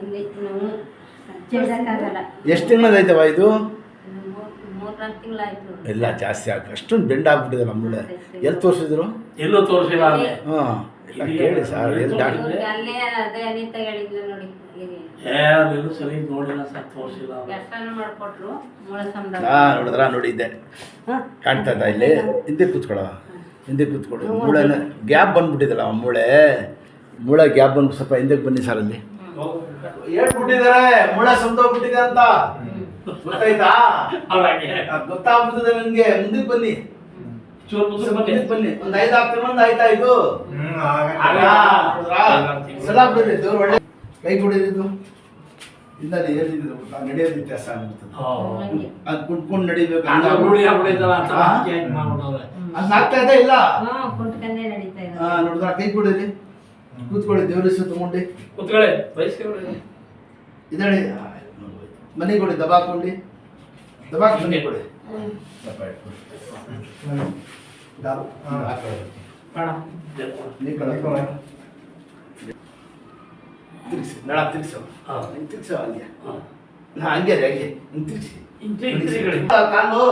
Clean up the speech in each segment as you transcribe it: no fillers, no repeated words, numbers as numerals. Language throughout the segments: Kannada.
ಇಲ್ಲಿ ನಾವು ಚೇಳಕ್ಕಾಗಲ್ಲ. ಎಷ್ಟು ತಿಂಗಳದೈತವ ಇದು? 3-4 ತಿಂಗಳಾಯ್ತು. ಎಲ್ಲ ಜಾಸ್ತಿ ಆಗಿ ಅಷ್ಟೊಂದು ಬೆಂಡ್ ಆಗ್ಬಿಟ್ಟಿದೆ ನಮ್ಮಳೆ. ಎಲ್ಲಿ ತೋರಿಸಿದ್ರು? ಎಲ್ಲೂ ತೋರಿಸಿಲ್ಲ. ಹಾಂ ಎಲ್ಲ ಕೇಳಿ ಸರ್. ಎಲ್ಲಿ ಡಾಕ್ಟ್ರ್? ಅಲ್ಲೇ ಅದೇ ಅನಿತ ಹೇಳಿದ್ಲು ನೋಡಿ. ಎಲ್ಲೂ ಸರಿ ನೋಡಿಲ್ಲ ಸರ್, ತೋರಿಸಿಲ್ಲ. ಎಷ್ಟನ್ನು ಮಾಡಿಕೊಟ್ರು ಮೂಳೆ ಸಂಬಳ. ಹಾಂ ನೋಡಿದ್ರಾ? ನೋಡಿದ್ದೆ ಕಾಣ್ತಾ ಇದ್ದ ಇಲ್ಲಿ. ಹಿಂದೆ ಕೂತ್ಕೊಳ್ಳೋ, ಹಿಂದೆ ಕೂತ್ಕೊಳ್ಳಿ. ಮೂಳೆನ ಗ್ಯಾಪ್ ಬಂದ್ಬಿಟ್ಟಿದ್ದಲ್ಲ ಮೂಳೆ ಗ್ಯಾಪ್ ಬಂದು ಸ್ವಲ್ಪ ಹಿಂದಕ್ಕೆ ಬನ್ನಿ ಸರ್. ಅಲ್ಲಿ ಹೇಳ್ಬಿಟ್ಟಿದ್ದಾರೆ ಮೂಳೆ ಸಂತೋಗ್ಬಿಟ್ಟಿದೆ ಅಂತ. ಗೊತ್ತಾಯ್ತಾ? ಗೊತ್ತಾಗ್ಬಿಡ್ತದೆ ನನಗೆ. ಮುಂದಕ್ಕೆ ಬನ್ನಿ, ಮುಂದಕ್ಕೆ ಬನ್ನಿ. ಒಂದು 5-6 ತಿಂಗಳು ಆಯ್ತಾ ಇದು? ಸಲ ಬಿಡ್ರಿ. ದೇವ್ರು ಒಳ್ಳೆ ಕೈ ಕೊಡಿದ್ದು ಇಲ್ಲ ಏನಿದ್ರು ನಡೆಯೋದು ವ್ಯತ್ಯಾಸ ಆಗ್ಬಿಡ್ತದೆ. ಅದು ಕುಂತ್ಕೊಂಡು ನಡಿಬೇಕು. ಅದು ಆಗ್ತಾ ಇದೆ ಇಲ್ಲ? ನೋಡಿದ್ರ ಕೈ ಕೊಡಿರಿ. ಕೂತ್ಕೊಳ್ಳಿ. ದೇವ್ರ ಹೆಸರು ತಗೊಂಡು ಕೂತ್ಕೊಳ್ಳಿ. ಬಯಸ್ಕೊಳ್ಳಿ. ಇದಳಿ ಮನೆ ಕೊಡಿ. ದಬಾಕೊಂಡು ಮನೆ ಕೊಡಿ. ತಿರ್ಗಿಸಿ ನಳ ತಿರ್ಗಿಸೋ. ತಿರ್ಗಿಸೋ ಹಂಗೆ. ಹಂಗೆ ತಿರ್ಗಿಸಿ ಕಾಲು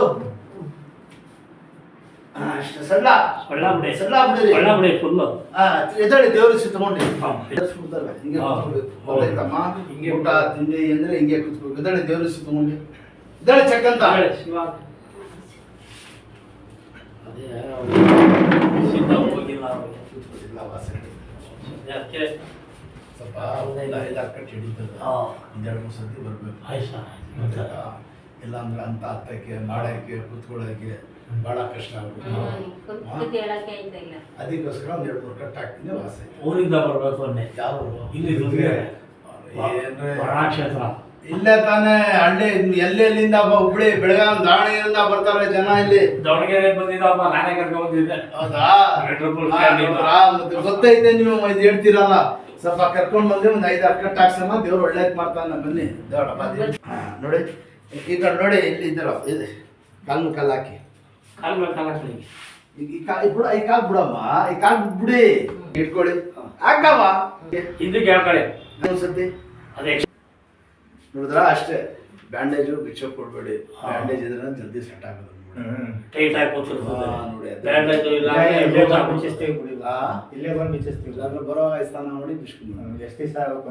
ಅಷ್ಟು ಸಣ್ಣ ಬಿಡಿ ಫುಲ್ಲು. ಎದಳಿ ದೇವ್ರ ಹೆಸರು ತಗೊಂಡು ಹಿಂಗೆ ಗೊತ್ತಾಯ್ತಮ್ಮ. ಊಟ ತಿಂಡಿ ಅಂದ್ರೆ ಹಿಂಗೆ ಕೂತ್ಬೇಕು. ಎದಳಿ ದೇವ್ರ ಹೆಸರು ತಗೊಂಡು ಇದಳೆ ಚಕ್ಕಂತ ಸ್ವಲ್ಪ 5-6 ಕಟ್ಟಿ ಹಿಡಿತದೆ. 2-3 ಸರ್ತಿ ಬರ್ಬೇಕು. ಇಲ್ಲ ಅಂದ್ರೆ ಅಂತ ಹತ್ತಕ್ಕೆ ಮಾಡಕ್ಕೆ ಕೂತ್ಕೊಳ್ಳೋಕೆ ಭಾಳ ಕಷ್ಟ ಆಗ್ಬಿಟ್ಟು ಅದಕ್ಕೋಸ್ಕರ 1-2-3 ಕಟ್ ಹಾಕ್ತೀನಿ. ವಾಸ ಊರಿಂದ ಬರಬೇಕು ಅನ್ನೆ. ಯಾವ ಇಲ್ಲಿ ಕ್ಷೇತ್ರ ಇಲ್ಲೇ ತಾನೇ ಹಳ್ಳಿ. ಎಲ್ಲೆಲ್ಲಿಂದ ಹುಬ್ಳಿ ಬೆಳಗಾವಿ ದಾವಣಗೆರೆಯಿಂದ ಬರ್ತಾರೆ ಜನ ಇಲ್ಲಿ. ದಾವಣಗೆರೆ ಬಂದಿದ್ದಪ್ಪ, ನಾನೇ ಕರ್ಕೊಂಡು ಬಂದಿದ್ದೆ. ಹೌದಾ? ಮತ್ತೆ ಗೊತ್ತೈತೆ ನೀವು ಇದು ಹೇಳ್ತೀರಲ್ಲ. ಸ್ವಲ್ಪ ಕರ್ಕೊಂಡು ಬಂದ್ರೆ ಒಂದು 5-6 ಕಟ್ ಹಾಕ್ಸಮ್ಮ. ದೇವ್ರು ಒಳ್ಳೇದು ಮಾಡ್ತಾನೆ. ಬನ್ನಿ ದೇವ್ರಪ್ಪ. ನೋಡಿ ಈ ಕಡೆ ನೋಡಿ. ಇಲ್ಲಿ ಇದ್ದಾರ ಇದೆ ಕಾಲು ಕಾಲು ಹಾಕಿ. ಈ ಕಾಲು ಬಿಡಮ್ಮ. ಈ ಕಾಲು ಬಿಡಿ. ಇಟ್ಕೊಳ್ಳಿ. ಹಾಕವ ಹಿಂದಕ್ಕೆ ಹೇಳ್ಕೊಳ್ಳಿ ಒಂದ್ಸತಿ. ಅದೇ ನೋಡಿದ್ರ ಅಷ್ಟೇ. ಬ್ಯಾಂಡೇಜು ಬಿಚ್ಚೋ ಕೊಡ್ಬೇಡಿ. ಬ್ಯಾಂಡೇಜ್ ಇದ್ರೆ ಜಲ್ದಿ ಸೆಟ್ ಆಗೋದು. ಟೈಟ್ ಆಗಿ ಕೂತಿರ್ತದೆ ನೋಡಿ. ಇಲ್ಲೇ ಬಂದು ಬಿಚ್ಚಿಸ್ತೀವಿ. ಬರೋ ಸ್ಥಾನ ನೋಡಿ ಬಿಸ್ಕೊಂಡು ಎಷ್ಟು ದಿವಸ ಆಗಬೇಕು?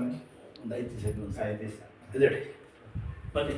ಒಂದು 5 ದಿವಸ. 5 ದಿವಸ ಇದಡಿ ಬನ್ನಿ.